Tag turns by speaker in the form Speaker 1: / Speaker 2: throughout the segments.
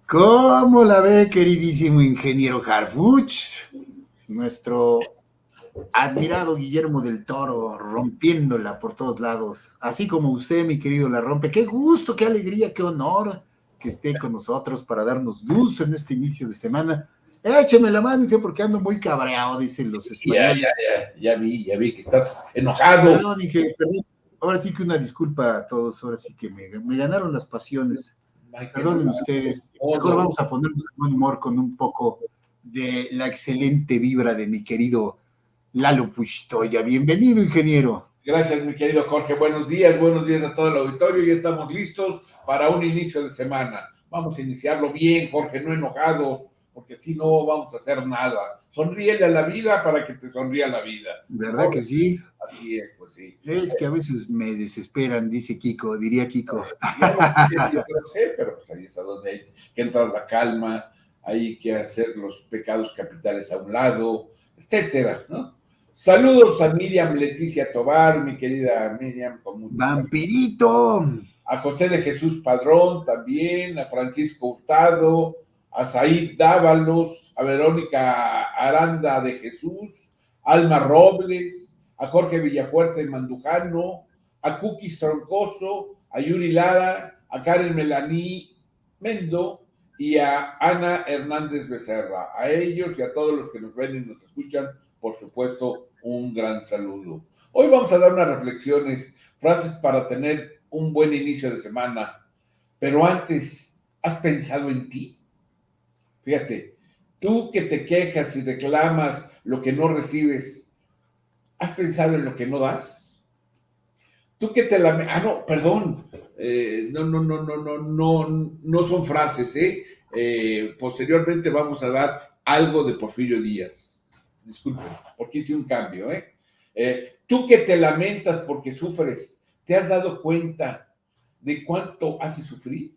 Speaker 1: ¿Cómo la ve, queridísimo ingeniero Harfuch? Nuestro admirado Guillermo del Toro, rompiéndola por todos lados. Así como usted, mi querido, la rompe. Qué gusto, qué alegría, qué honor que esté con nosotros para darnos luz en este inicio de semana. Écheme la mano, Inge, porque ando muy cabreado, dicen los españoles.
Speaker 2: Ya vi que estás enojado.
Speaker 1: Perdón, Inge, perdón. Ahora sí que una disculpa a todos, ahora sí que me ganaron las pasiones.
Speaker 2: Hay que
Speaker 1: Perdonen
Speaker 2: enojar
Speaker 1: ustedes, mejor
Speaker 2: todo.
Speaker 1: vamos a ponernos de buen humor con un poco de la excelente vibra de mi querido Lalo Puchtoya. Bienvenido, ingeniero.
Speaker 2: Gracias, mi querido Jorge. Buenos días a todo el auditorio. Ya estamos listos para un inicio de semana. Vamos a iniciarlo bien, Jorge, no enojados, porque si no vamos a hacer nada. Sonríele a la vida para que te sonría la vida.
Speaker 1: ¿Verdad que
Speaker 2: Jorge,
Speaker 1: sí?
Speaker 2: así es, pues sí.
Speaker 1: Es que a veces me desesperan, dice Kiko, diría Kiko.
Speaker 2: Yo lo sé, pero pues ahí es a donde hay que entrar la calma, hay que hacer los pecados capitales a un lado, etcétera, ¿no? Saludos a Miriam Leticia Tobar, mi querida Miriam, con mucho cariño.
Speaker 1: ¡Vampirito!
Speaker 2: A José de Jesús Padrón también, a Francisco Hurtado, a Said Dávalos, a Verónica Aranda de Jesús, Alma Robles, a Jorge Villafuerte Mandujano, a Cookies Troncoso, a Yuri Lara, a Karen Melaní Mendo y a Ana Hernández Becerra. A ellos y a todos los que nos ven y nos escuchan, por supuesto, un gran saludo. Hoy vamos a dar unas reflexiones, frases para tener un buen inicio de semana. Pero antes, ¿has pensado en ti? Fíjate, tú que te quejas y reclamas lo que no recibes, ¿has pensado en lo que no das? Tú que te la... Ah, no, perdón. No son frases, ¿eh? Posteriormente vamos a dar algo de Porfirio Díaz. Disculpen, porque hice un cambio, ¿eh? Tú que te lamentas porque sufres, ¿te has dado cuenta de cuánto hace sufrir?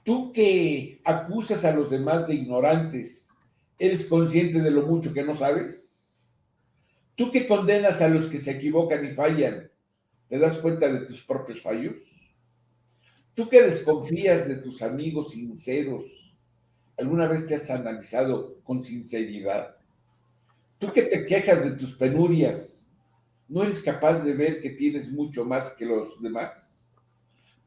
Speaker 2: Tú que acusas a los demás de ignorantes, ¿eres consciente de lo mucho que no sabes? Tú que condenas a los que se equivocan y fallan, ¿te das cuenta de tus propios fallos? Tú que desconfías de tus amigos sinceros, ¿alguna vez te has analizado con sinceridad? Tú que te quejas de tus penurias, ¿no eres capaz de ver que tienes mucho más que los demás?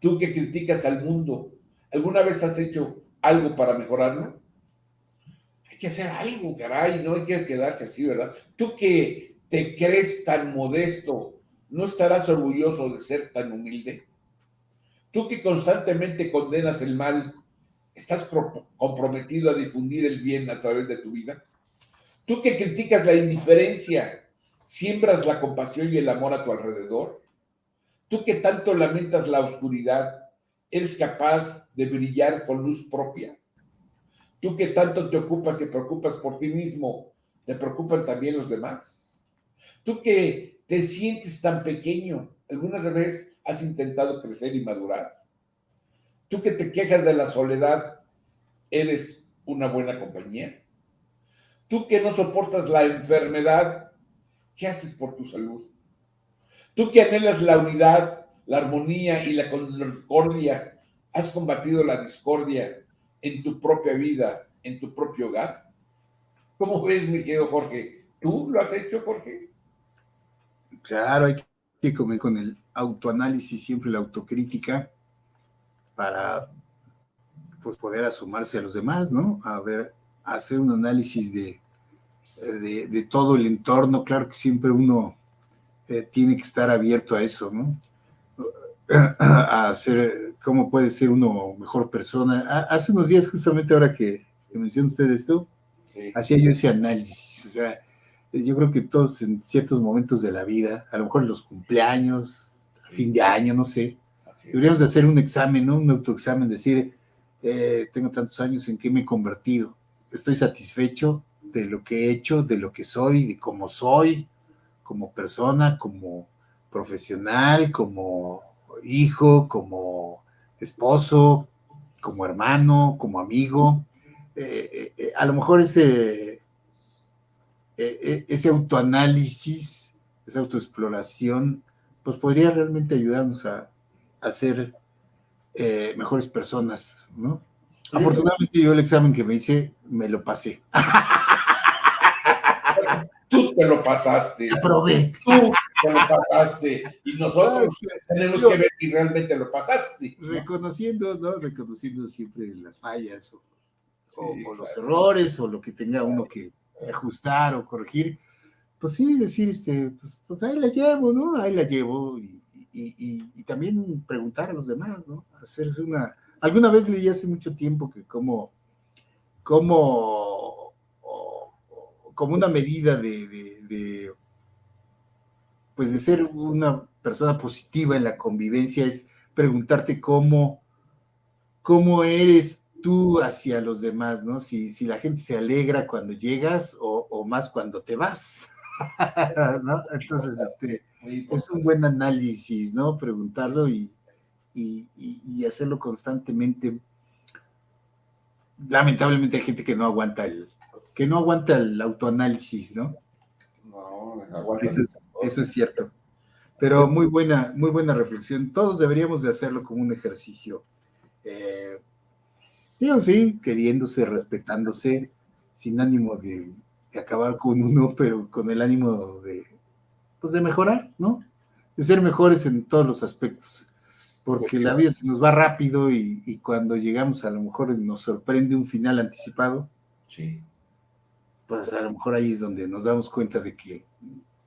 Speaker 2: Tú que criticas al mundo, ¿alguna vez has hecho algo para mejorarlo? Hay que hacer algo, caray, no hay que quedarse así, ¿verdad? Tú que te crees tan modesto, ¿no estarás orgulloso de ser tan humilde? Tú que constantemente condenas el mal, ¿estás comprometido a difundir el bien a través de tu vida? Tú que criticas la indiferencia, ¿siembras la compasión y el amor a tu alrededor? Tú que tanto lamentas la oscuridad, ¿eres capaz de brillar con luz propia? Tú que tanto te ocupas y preocupas por ti mismo, ¿te preocupan también los demás? Tú que te sientes tan pequeño, ¿alguna vez has intentado crecer y madurar? Tú que te quejas de la soledad, ¿eres una buena compañía? Tú que no soportas la enfermedad, ¿qué haces por tu salud? Tú que anhelas la unidad, la armonía y la concordia, ¿has combatido la discordia en tu propia vida, en tu propio hogar? ¿Cómo ves, mi querido Jorge? ¿Tú lo has hecho, Jorge?
Speaker 1: Claro, hay que comer con el autoanálisis, siempre la autocrítica, para pues, poder asomarse a los demás, ¿no? A ver, hacer un análisis de todo el entorno. Claro que siempre uno tiene que estar abierto a eso, ¿no? A hacer, cómo puede ser uno mejor persona. Hace unos días, justamente ahora que menciona usted esto,
Speaker 2: Sí.
Speaker 1: hacía yo ese análisis. O sea, yo creo que todos en ciertos momentos de la vida, a lo mejor en los cumpleaños, a
Speaker 2: Sí,
Speaker 1: fin de año, no sé,
Speaker 2: así es.
Speaker 1: deberíamos hacer un examen, ¿no? Un autoexamen, decir, tengo tantos años, ¿en qué me he convertido? ¿Estoy satisfecho de lo que he hecho, de lo que soy, de cómo soy, como persona, como profesional, como hijo, como esposo, como hermano, como amigo? A lo mejor ese autoanálisis, esa autoexploración, pues podría realmente ayudarnos a ser mejores personas, ¿no? Afortunadamente yo el examen que me hice, me lo pasé.
Speaker 2: Tú te lo pasaste.
Speaker 1: Aprobé.
Speaker 2: Tú te lo pasaste. Y nosotros tenemos que ver si realmente lo pasaste, ¿no?
Speaker 1: Reconociendo, ¿no? Reconociendo siempre las fallas o
Speaker 2: Sí,
Speaker 1: los
Speaker 2: claro.
Speaker 1: errores o lo que tenga uno que ajustar o corregir. Pues sí, decir, pues ahí la llevo, ¿no? Ahí la llevo y también preguntar a los demás, ¿no? Hacerse alguna vez leí hace mucho tiempo que como una medida pues de ser una persona positiva en la convivencia es preguntarte cómo eres tú hacia los demás, ¿no? Si la gente se alegra cuando llegas o más cuando te vas, ¿no? Entonces, es un buen análisis, ¿no? Preguntarlo y hacerlo constantemente. Lamentablemente hay gente que no aguanta el autoanálisis, ¿no?
Speaker 2: No, aguanta.
Speaker 1: Eso es cierto. Pero muy buena reflexión. Todos deberíamos de hacerlo como un ejercicio. Digo, sí, queriéndose, respetándose, sin ánimo de acabar con uno, pero con el ánimo pues de mejorar, ¿no? De ser mejores en todos los aspectos. Porque la vida se nos va rápido y cuando llegamos a lo mejor nos sorprende un final anticipado,
Speaker 2: sí.
Speaker 1: Pues a lo mejor ahí es donde nos damos cuenta de que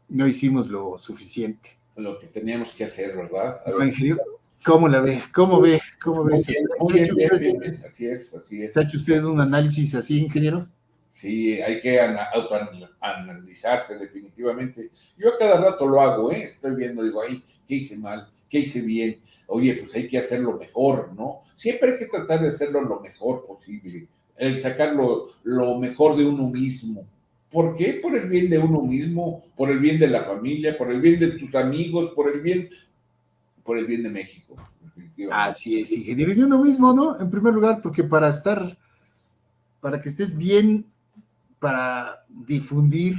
Speaker 1: no hicimos lo suficiente.
Speaker 2: Lo que teníamos que hacer, ¿verdad?
Speaker 1: ¿No, ingeniero? ¿Cómo la ve? ¿Cómo ve? ¿Cómo ve?
Speaker 2: Muy bien. Así es.
Speaker 1: ¿Se ha hecho usted un análisis así, ingeniero?
Speaker 2: Sí, hay que autoanalizarse definitivamente. Yo a cada rato lo hago, ¿eh? Estoy viendo, digo, ay, ¿qué hice mal? ¿Qué hice bien? Oye, pues hay que hacerlo mejor, ¿no? Siempre hay que tratar de hacerlo lo mejor posible, el sacar lo mejor de uno mismo. ¿Por qué? Por el bien de uno mismo, por el bien de la familia, por el bien de tus amigos, por el bien de México.
Speaker 1: Así es, ingeniero. Y de uno mismo, ¿no? En primer lugar, porque para que estés bien, para difundir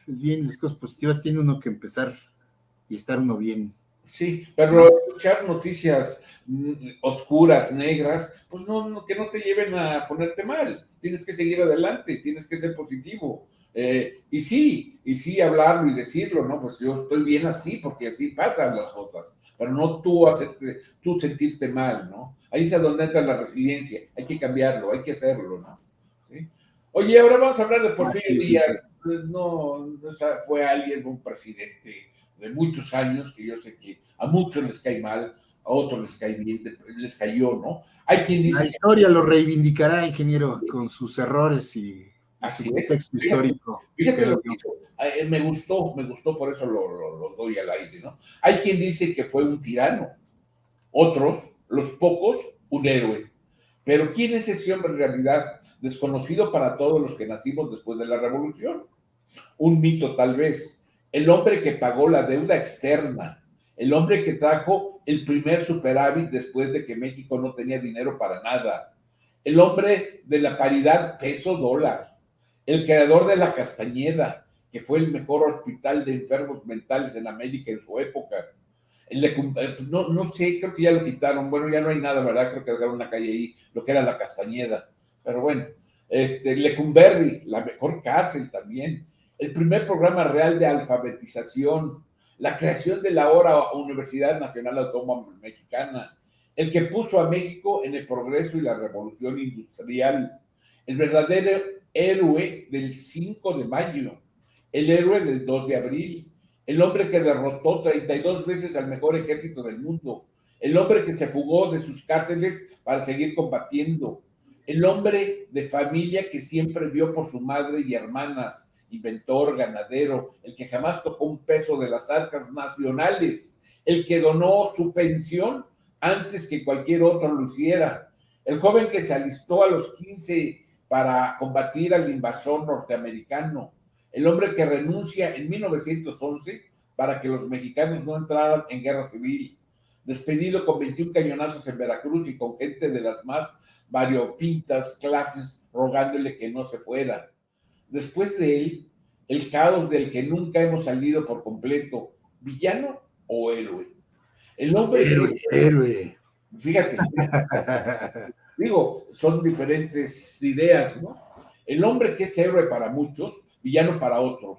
Speaker 1: bien las cosas positivas, tiene uno que empezar y estar uno bien.
Speaker 2: Sí, pero escuchar noticias oscuras, negras, pues no, que no te lleven a ponerte mal. Tienes que seguir adelante, tienes que ser positivo. Y sí, hablarlo y decirlo, ¿no? Pues yo estoy bien así, porque así pasan las cosas. Pero no tú sentirte mal, ¿no? Ahí es donde entra la resiliencia. Hay que cambiarlo, hay que hacerlo, ¿no? ¿Sí? Oye, ahora vamos a hablar de Porfirio Díaz. No, fue alguien, un presidente de muchos años, que yo sé que a muchos les cae mal, a otros les cae bien, les cayó, ¿no? Hay quien dice...
Speaker 1: La historia lo reivindicará, ingeniero, con sus errores y su contexto histórico.
Speaker 2: Fíjate lo que hizo. Me gustó, por eso lo doy al aire, ¿no? Hay quien dice que fue un tirano, otros, los pocos, un héroe. Pero ¿quién es ese hombre en realidad? Desconocido para todos los que nacimos después de la Revolución. Un mito tal vez. El hombre que pagó la deuda externa, el hombre que trajo el primer superávit después de que México no tenía dinero para nada, el hombre de la paridad peso-dólar, el creador de la Castañeda, que fue el mejor hospital de enfermos mentales en América en su época. No sé, creo que ya lo quitaron, bueno, ya no hay nada, ¿verdad? Creo que dejaron una calle ahí, lo que era la Castañeda, pero bueno, Lecumberri, la mejor cárcel también, el primer programa real de alfabetización, la creación de la ahora Universidad Nacional Autónoma Mexicana, el que puso a México en el progreso y la revolución industrial, el verdadero héroe del 5 de mayo, el héroe del 2 de abril, el hombre que derrotó 32 veces al mejor ejército del mundo, el hombre que se fugó de sus cárceles para seguir combatiendo, el hombre de familia que siempre vio por su madre y hermanas, inventor, ganadero, el que jamás tocó un peso de las arcas nacionales, el que donó su pensión antes que cualquier otro lo hiciera, el joven que se alistó a los 15 para combatir al invasor norteamericano, el hombre que renuncia en 1911 para que los mexicanos no entraran en guerra civil, despedido con 21 cañonazos en Veracruz y con gente de las más variopintas clases rogándole que no se fuera. Después de él, el caos del que nunca hemos salido por completo, villano o héroe. El hombre
Speaker 1: héroe.
Speaker 2: Fíjate, Digo, son diferentes ideas, ¿no? El hombre que es héroe para muchos, villano para otros.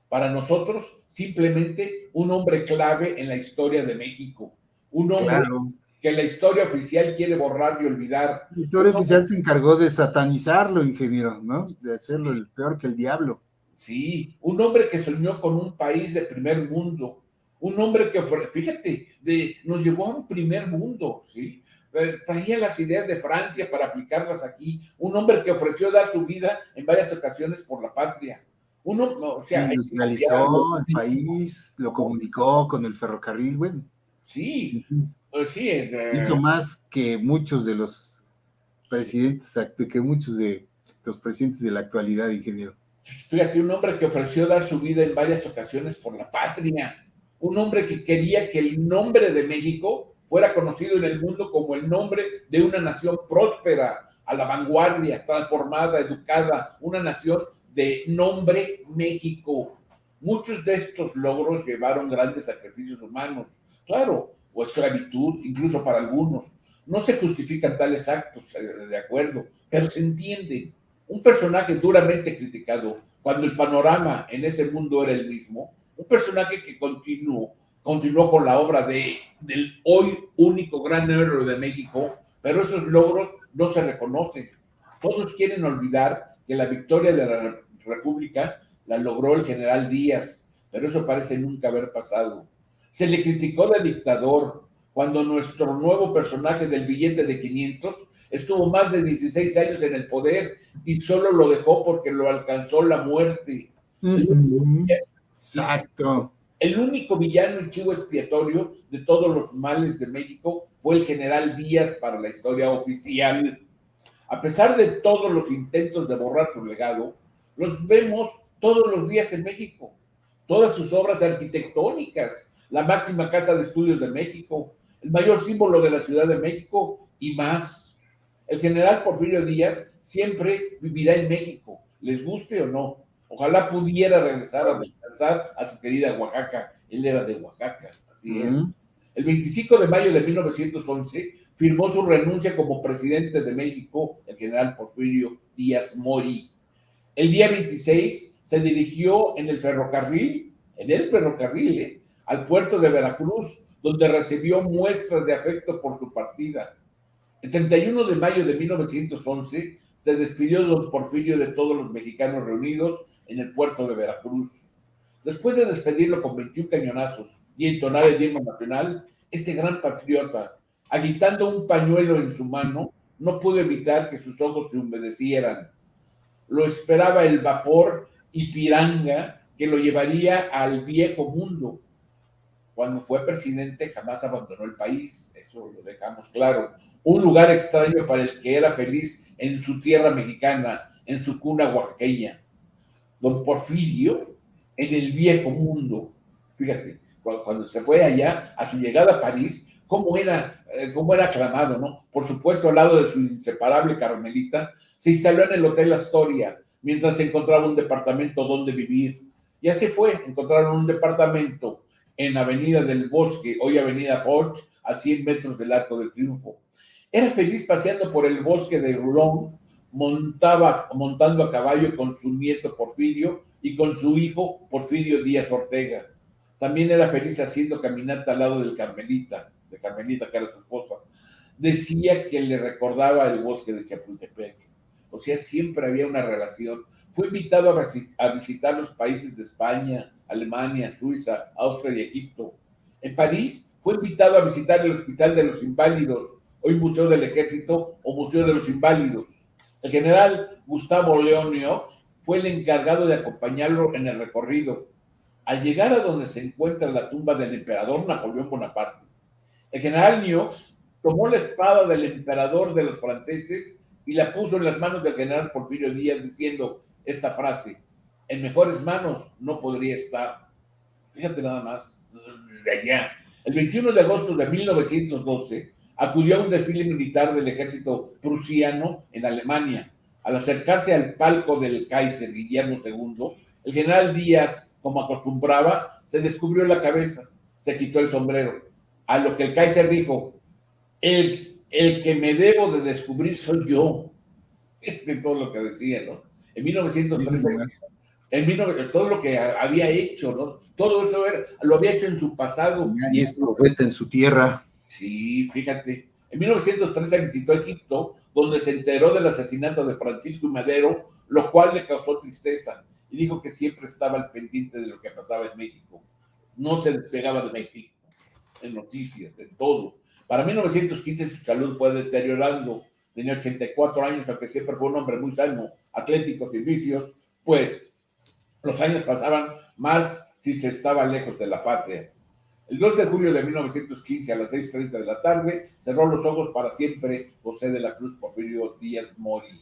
Speaker 2: Para nosotros, simplemente un hombre clave en la historia de México. Un hombre
Speaker 1: Claro.
Speaker 2: que la historia oficial quiere borrar y olvidar.
Speaker 1: La
Speaker 2: Un
Speaker 1: historia
Speaker 2: hombre,
Speaker 1: oficial se encargó de satanizarlo, ingeniero, ¿no? De hacerlo el peor que el diablo.
Speaker 2: sí, un hombre que soñó con un país de primer mundo. Un hombre que, fíjate, nos llevó a un primer mundo, ¿sí? Traía las ideas de Francia para aplicarlas aquí. Un hombre que ofreció dar su vida en varias ocasiones por la patria. Uno, o sea, hay que
Speaker 1: Industrializó
Speaker 2: copiarlo.
Speaker 1: el país, lo comunicó con el ferrocarril, bueno,
Speaker 2: Sí,
Speaker 1: en fin,
Speaker 2: sí,
Speaker 1: hizo más que muchos de los
Speaker 2: sí.
Speaker 1: presidentes, que muchos de los presidentes de la actualidad, ingeniero.
Speaker 2: Fíjate, un hombre que ofreció dar su vida en varias ocasiones por la patria. Un hombre que quería que el nombre de México fuera conocido en el mundo como el nombre de una nación próspera, a la vanguardia, transformada, educada, una nación de nombre México. Muchos de estos logros llevaron grandes sacrificios humanos, claro, o esclavitud, incluso para algunos. No se justifican tales actos, de acuerdo, pero se entienden. Un personaje duramente criticado, cuando el panorama en ese mundo era el mismo, un personaje que continuó con la obra del hoy único gran héroe de México, pero esos logros no se reconocen. Todos quieren olvidar que la victoria de la República la logró el general Díaz, pero eso parece nunca haber pasado. Se le criticó de dictador, cuando nuestro nuevo personaje del billete de 500 estuvo más de 16 años en el poder y solo lo dejó porque lo alcanzó la muerte. El único,
Speaker 1: Exacto.
Speaker 2: el único villano y chivo expiatorio de todos los males de México fue el general Díaz para la historia oficial. A pesar de todos los intentos de borrar su legado, los vemos todos los días en México. Todas sus obras arquitectónicas, la máxima casa de estudios de México, el mayor símbolo de la Ciudad de México y más. El general Porfirio Díaz siempre vivirá en México, les guste o no. Ojalá pudiera regresar a descansar a su querida Oaxaca. Él era de Oaxaca, así es. El 25 de mayo de 1911 firmó su renuncia como presidente de México el general Porfirio Díaz Mori. El día 26 se dirigió en el ferrocarril, al puerto de Veracruz, donde recibió muestras de afecto por su partida. El 31 de mayo de 1911 se despidió don Porfirio de todos los mexicanos reunidos en el puerto de Veracruz. Después de despedirlo con 21 cañonazos y entonar el himno nacional, este gran patriota, agitando un pañuelo en su mano, no pudo evitar que sus ojos se humedecieran. Lo esperaba el vapor Ipiranga que lo llevaría al viejo mundo. Cuando fue presidente jamás abandonó el país, eso lo dejamos claro. Un lugar extraño para el que era feliz en su tierra mexicana, en su cuna oaxaqueña. Don Porfirio, en el viejo mundo, fíjate, cuando se fue allá, a su llegada a París, cómo era aclamado, ¿no? Por supuesto, al lado de su inseparable Carmelita, se instaló en el Hotel Astoria, mientras se encontraba un departamento donde vivir. Y así fue, encontraron un departamento en Avenida del Bosque, hoy Avenida Foch, a 100 metros del Arco del Triunfo. Era feliz paseando por el bosque de Rulón, montando a caballo con su nieto Porfirio y con su hijo Porfirio Díaz Ortega. También era feliz haciendo caminata al lado de Carmelita que era su esposa. Decía que le recordaba el bosque de Chapultepec. O sea, siempre había una relación. Fue invitado a visitar los países de España, Alemania, Suiza, Austria y Egipto. En París fue invitado a visitar el Hospital de los Inválidos, hoy Museo del Ejército o Museo de los Inválidos. El general Gustavo León Niox fue el encargado de acompañarlo en el recorrido. Al llegar a donde se encuentra la tumba del emperador Napoleón Bonaparte, el general Niox tomó la espada del emperador de los franceses y la puso en las manos del general Porfirio Díaz diciendo esta frase: en mejores manos no podría estar. Fíjate nada más, desde allá. El 21 de agosto de 1912 acudió a un desfile militar del ejército prusiano en Alemania. Al acercarse al palco del Kaiser Guillermo II, el general Díaz, como acostumbraba, se descubrió la cabeza, se quitó el sombrero. A lo que el Kaiser dijo: el el que me debo de descubrir soy yo, de todo lo que decía, ¿no? En 1913, todo lo que había hecho, ¿no? Todo eso lo había hecho en su pasado.
Speaker 1: Nadie es profeta en su tierra.
Speaker 2: Sí, fíjate. En 1913 visitó Egipto, donde se enteró del asesinato de Francisco y Madero, lo cual le causó tristeza. Y dijo que siempre estaba al pendiente de lo que pasaba en México. No se despegaba de México, en noticias, de todo. Para 1915 su salud fue deteriorando. Tenía 84 años, aunque siempre fue un hombre muy sano, atlético, sin vicios, pues los años pasaban más si se estaba lejos de la patria. El 2 de julio de 1915 a las 6:30 de la tarde cerró los ojos para siempre José de la Cruz Porfirio Díaz Mori.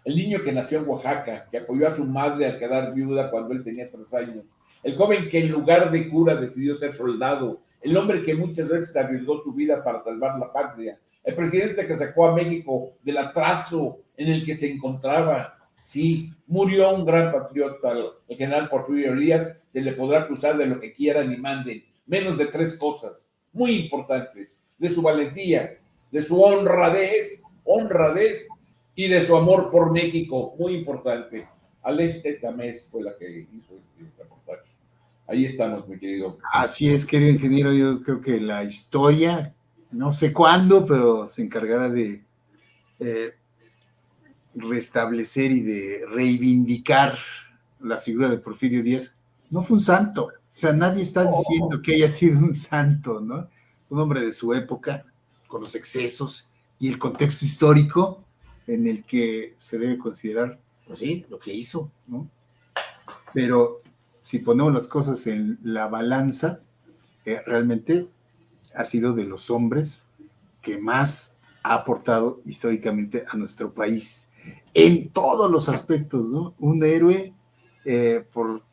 Speaker 2: El niño que nació en Oaxaca, que apoyó a su madre al quedar viuda cuando él tenía 3 años. El joven que en lugar de cura decidió ser soldado. El hombre que muchas veces arriesgó su vida para salvar la patria. El presidente que sacó a México del atraso en el que se encontraba. Sí, murió un gran patriota, el general Porfirio Díaz. Se le podrá acusar de lo que quieran y manden, menos de 3 cosas muy importantes: de su valentía, de su honradez y de su amor por México, muy importante. Aleste Tamés fue la que hizo este reportaje. Ahí estamos, mi querido.
Speaker 1: Así es, querido ingeniero, yo creo que la historia, no sé cuándo, pero se encargará de restablecer y de reivindicar la figura de Porfirio Díaz. No fue un santo, o sea, nadie está diciendo que haya sido un santo, ¿no? Un hombre de su época, con los excesos y el contexto histórico en el que se debe considerar, pues sí, lo que hizo, ¿no? Pero si ponemos las cosas en la balanza, realmente ha sido de los hombres que más ha aportado históricamente a nuestro país en todos los aspectos, ¿no? Un héroe por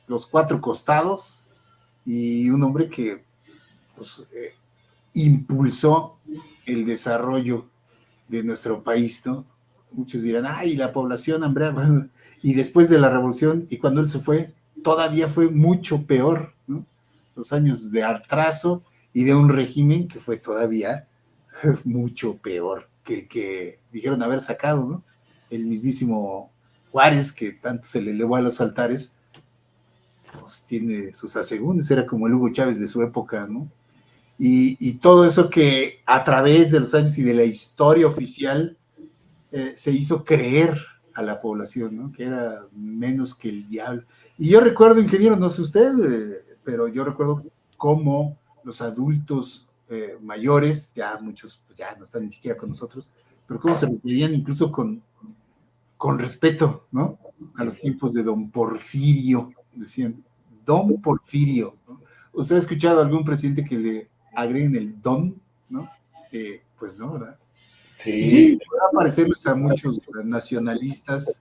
Speaker 1: los 4 costados y un hombre que pues, impulsó el desarrollo de nuestro país, ¿no? Muchos dirán, ay, la población hambriada, y después de la revolución, y cuando él se fue, todavía fue mucho peor, ¿no? Los años de atraso y de un régimen que fue todavía mucho peor que el que dijeron haber sacado, ¿no? El mismísimo Juárez, que tanto se le elevó a los altares, pues tiene sus asegúnes, era como el Hugo Chávez de su época, ¿no? Y todo eso que a través de los años y de la historia oficial se hizo creer a la población, ¿no? Que era menos que el diablo. Y yo recuerdo, ingeniero, no sé usted, pero yo recuerdo cómo los adultos mayores, ya muchos pues ya no están ni siquiera con nosotros, pero cómo se referían incluso con respeto, ¿no? A los tiempos de don Porfirio, decían, don Porfirio, ¿no? ¿Usted ha escuchado a algún presidente que le agreguen el don, ¿no? Pues no, ¿verdad?
Speaker 2: Sí,
Speaker 1: y sí, va a parecerles a muchos nacionalistas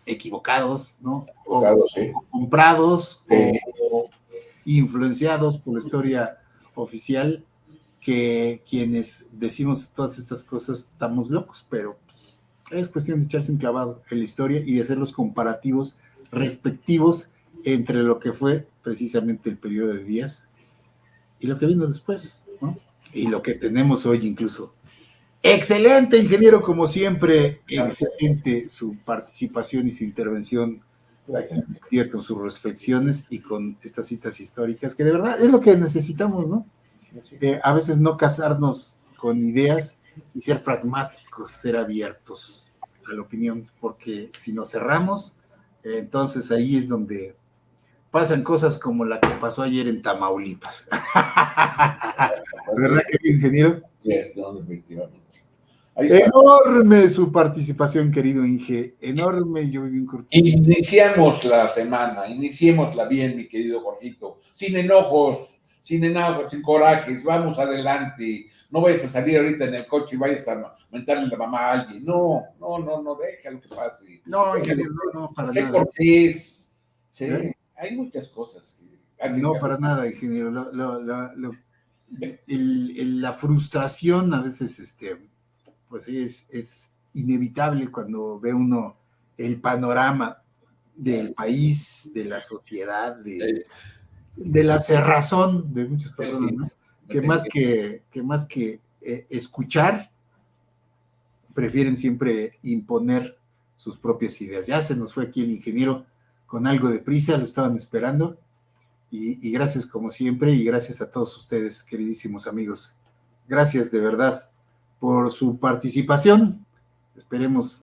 Speaker 1: equivocados, ¿no? O comprados o influenciados por la historia oficial, que quienes decimos todas estas cosas estamos locos, pero pues, es cuestión de echarse un clavado en la historia y de hacer los comparativos respectivos entre lo que fue precisamente el periodo de Díaz y lo que vino después, ¿no? Y lo que tenemos hoy incluso. Excelente, ingeniero, como siempre, excelente su participación y su intervención aquí, con sus reflexiones y con estas citas históricas, que de verdad es lo que necesitamos, ¿no? A veces no casarnos con ideas y ser pragmáticos, ser abiertos a la opinión, porque si nos cerramos, entonces ahí es donde pasan cosas como la que pasó ayer en Tamaulipas. ¿Verdad, querido ingeniero?
Speaker 2: Yes, no, definitivamente.
Speaker 1: Enorme su participación, querido Inge, enorme. Yo viví un corto.
Speaker 2: Iniciamos la semana, iniciémosla bien, mi querido Jorgito, sin enojos, sin corajes, vamos adelante. No vayas a salir ahorita en el coche y vayas a mentarle la mamá a alguien. No, déjalo que pase.
Speaker 1: No, ingeniero, no, para
Speaker 2: sé
Speaker 1: nada.
Speaker 2: Cortés, sí, hay muchas cosas.
Speaker 1: No, para nada, ingeniero. La frustración a veces, pues es inevitable cuando ve uno el panorama del país, de la sociedad, de la cerrazón de muchas personas, ¿no? más que escuchar, prefieren siempre imponer sus propias ideas. Ya se nos fue aquí el ingeniero con algo de prisa, lo estaban esperando. Y gracias como siempre, y gracias a todos ustedes, queridísimos amigos. Gracias de verdad por su participación. Esperemos